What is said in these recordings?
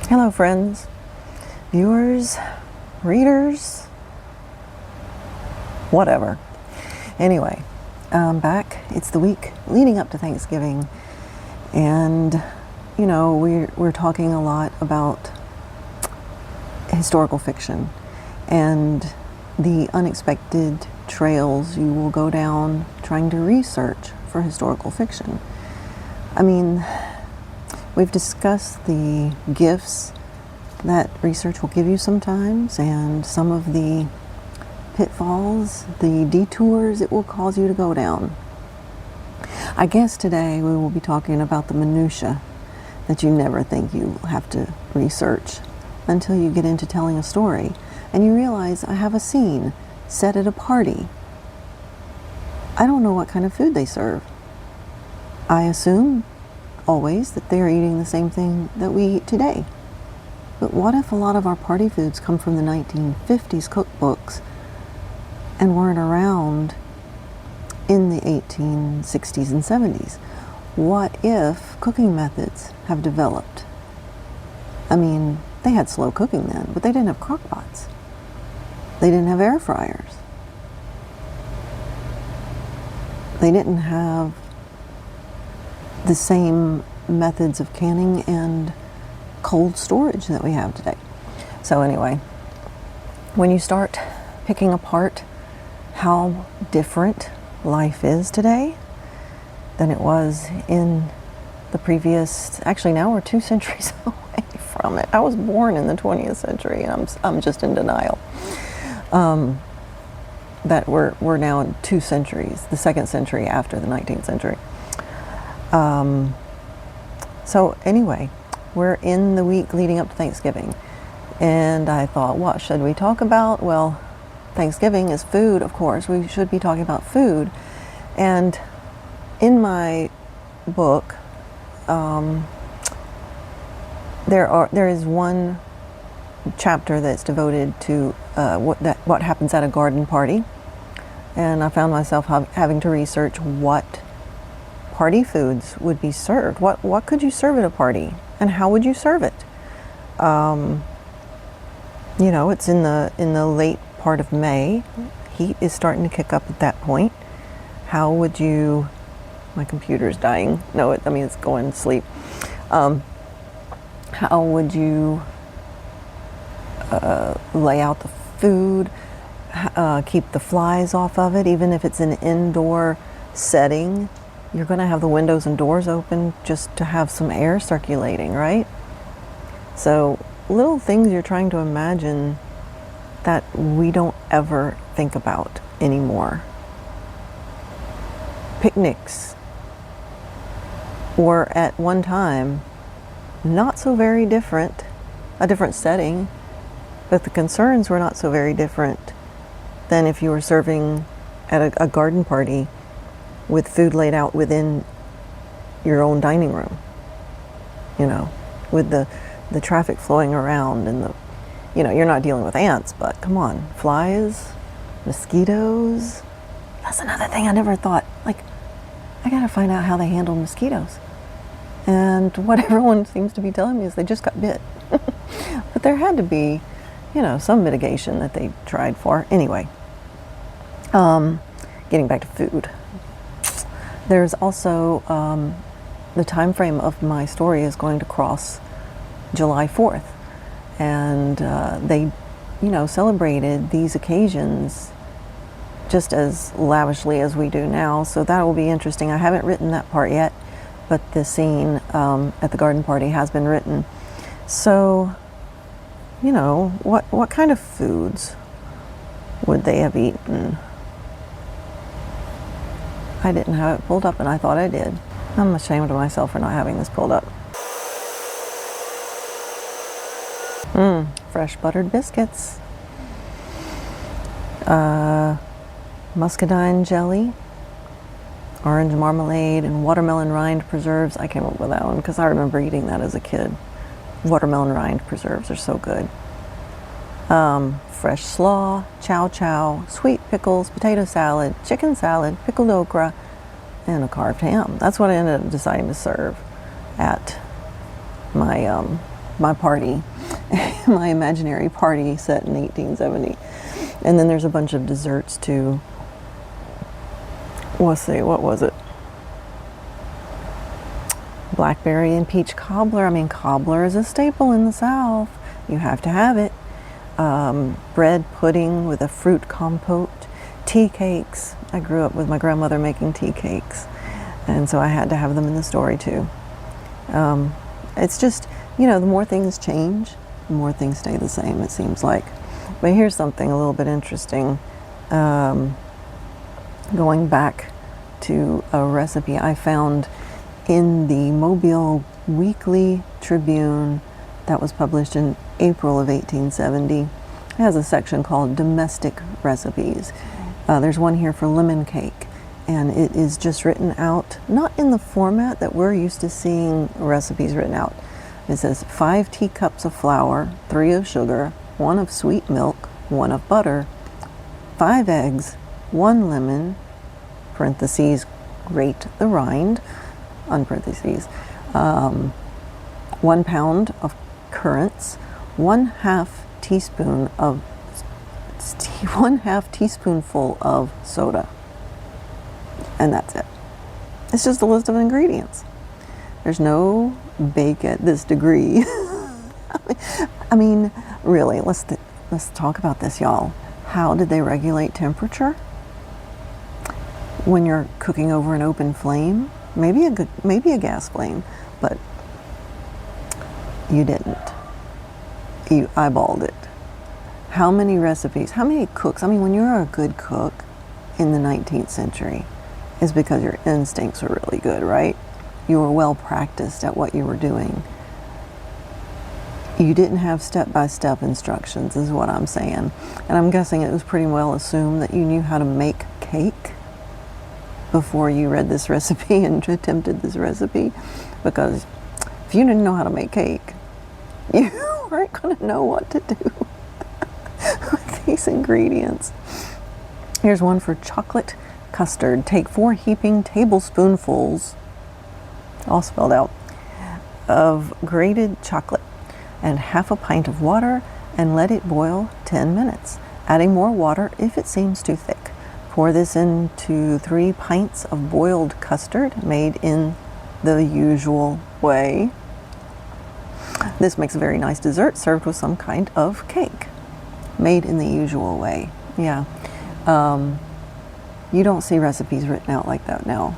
Hello friends, viewers, readers, whatever. Anyway, I'm back. It's the week leading up to Thanksgiving, and you know, we're talking a lot about historical fiction and the unexpected trails you will go down trying to research for historical fiction. I mean, we've discussed the gifts that research will give you sometimes, and some of the pitfalls, the detours it will cause you to go down. I guess today we will be talking about the minutiae that you never think you have to research until you get into telling a story and you realize I have a scene set at a party. I don't know what kind of food they serve. I assume always that they are eating the same thing that we eat today. But what if a lot of our party foods come from the 1950s cookbooks and weren't around in the 1860s and 70s? What if cooking methods have developed? I mean, they had slow cooking then, but they didn't have crock pots. They didn't have air fryers. They didn't have the same methods of canning and cold storage that we have today. So anyway, when you start picking apart how different life is today than it was in the previous, actually now we're 2 centuries away from it. I was born in the 20th century and I'm just in denial that we're now in 2 centuries, the 2nd century after the 19th century. So anyway, we're in the week leading up to Thanksgiving, and I thought, what should we talk about? Well, Thanksgiving is food, of course. We should be talking about food. And in my book, there is one chapter that's devoted to what happens at a garden party, and I found myself having to research what party foods would be served. What could you serve at a party, and how would you serve it? You know, it's in the late part of May. Heat is starting to kick up at that point. How would you? My computer's dying. No, it's going to sleep. How would you lay out the food? Keep the flies off of it, even if it's an indoor setting. You're going to have the windows and doors open just to have some air circulating, right? So little things you're trying to imagine that we don't ever think about anymore. Picnics were at one time not so very different, a different setting, but the concerns were not so very different than if you were serving at a garden party with food laid out within your own dining room, you know, with the traffic flowing around and you're not dealing with ants, but come on, flies, mosquitoes. That's another thing I never thought, like, I gotta find out how they handle mosquitoes. And what everyone seems to be telling me is they just got bit. But there had to be, some mitigation that they tried for. Anyway, getting back to food. There's also the time frame of my story is going to cross July 4th, and they, celebrated these occasions just as lavishly as we do now. So that will be interesting. I haven't written that part yet, but the scene at the garden party has been written. So, what kind of foods would they have eaten? I didn't have it pulled up, and I thought I did. I'm ashamed of myself for not having this pulled up. Fresh buttered biscuits. Muscadine jelly. Orange marmalade and watermelon rind preserves. I came up with that one because I remember eating that as a kid. Watermelon rind preserves are so good. Fresh slaw, chow chow, sweet pickles, potato salad, chicken salad, pickled okra, and a carved ham. That's what I ended up deciding to serve at my my party, my imaginary party set in 1870. And then there's a bunch of desserts too. Let's see, what was it? Blackberry and peach cobbler. I mean, cobbler is a staple in the South. You have to have it. Bread pudding with a fruit compote. Tea cakes. I grew up with my grandmother making tea cakes, and so I had to have them in the story too. It's just, you know, the more things change, the more things stay the same, it seems like. But here's something a little bit interesting. Going back to a recipe I found in the Mobile Weekly Tribune that was published in April of 1870. It has a section called Domestic Recipes. There's one here for lemon cake, and it is just written out, not in the format that we're used to seeing recipes written out. It says 5 teacups of flour, 3 of sugar, 1 of sweet milk, 1 of butter, 5 eggs, 1 lemon, parentheses, grate the rind, unparentheses, 1 pound of currants, 1/2 teaspoon of 1/2 teaspoonful of soda, and that's it. It's just a list of ingredients. There's no bake at this degree. I mean, really, let's talk about this, y'all. How did they regulate temperature when you're cooking over an open flame? Maybe a gas flame, but you didn't. You eyeballed it. How many recipes, how many cooks? I mean, when you're a good cook in the 19th century, it's because your instincts were really good, right? You were well practiced at what you were doing. You didn't have step-by-step instructions, is what I'm saying. And I'm guessing it was pretty well assumed that you knew how to make cake before you read this recipe and attempted this recipe, because if you didn't know how to make cake, you weren't going to know what to do with these ingredients. Here's one for chocolate custard. Take 4 heaping tablespoonfuls, all spelled out, of grated chocolate and 1/2 pint of water, and let it boil 10 minutes, adding more water if it seems too thick. Pour this into 3 pints of boiled custard made in the usual way. This makes a very nice dessert served with some kind of cake. Made in the usual way. Yeah. You don't see recipes written out like that now.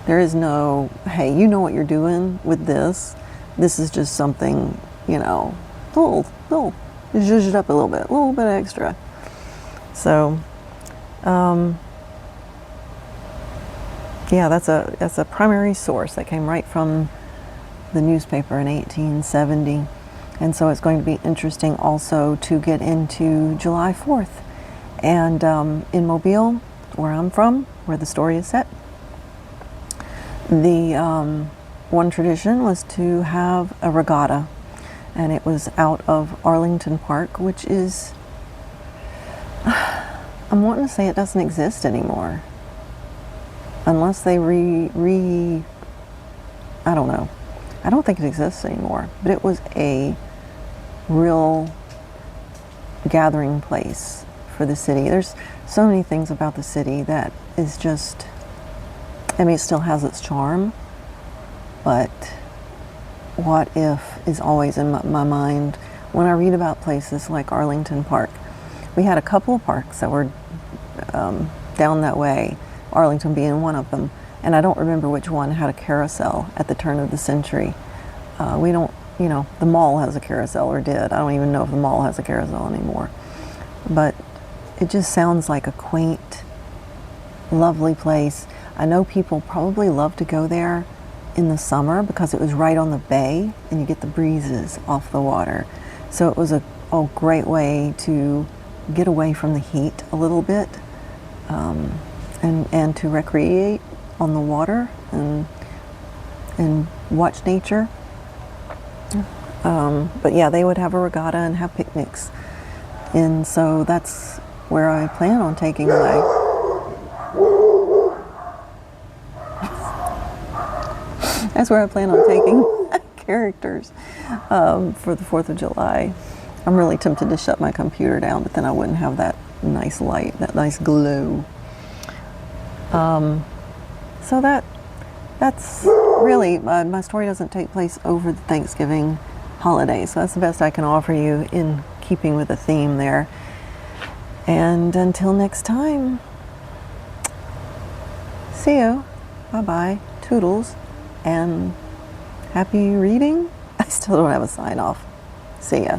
There is no, hey, you know what you're doing with this. This is just something, you know, little, zhuzh it up a little bit extra. So, yeah, that's a primary source that came right from the newspaper in 1870. And so it's going to be interesting also to get into July 4th. And in Mobile, where I'm from, where the story is set, the one tradition was to have a regatta. And it was out of Arlington Park, which is, I'm wanting to say it doesn't exist anymore. Unless they I don't know. I don't think it exists anymore. But it was a real gathering place for the city. There's so many things about the city that is just, I mean, it still has its charm, but what if is always in my mind when I read about places like Arlington Park. We had a couple of parks that were down that way, Arlington being one of them, and I don't remember which one had a carousel at the turn of the century. We don't, you know, the mall has a carousel, or did. I don't even know if the mall has a carousel anymore. But it just sounds like a quaint, lovely place. I know people probably love to go there in the summer because it was right on the bay and you get the breezes off the water. So it was a great way to get away from the heat a little bit, and to recreate on the water and watch nature. But yeah, they would have a regatta and have picnics. And so that's where I plan on taking my characters for the 4th of July. I'm really tempted to shut my computer down, but then I wouldn't have that nice light, that nice glow. So that's really, my story doesn't take place over the Thanksgiving holiday, so that's the best I can offer you in keeping with the theme there. And until next time, see you. Bye-bye. Toodles. And happy reading. I still don't have a sign off. See ya.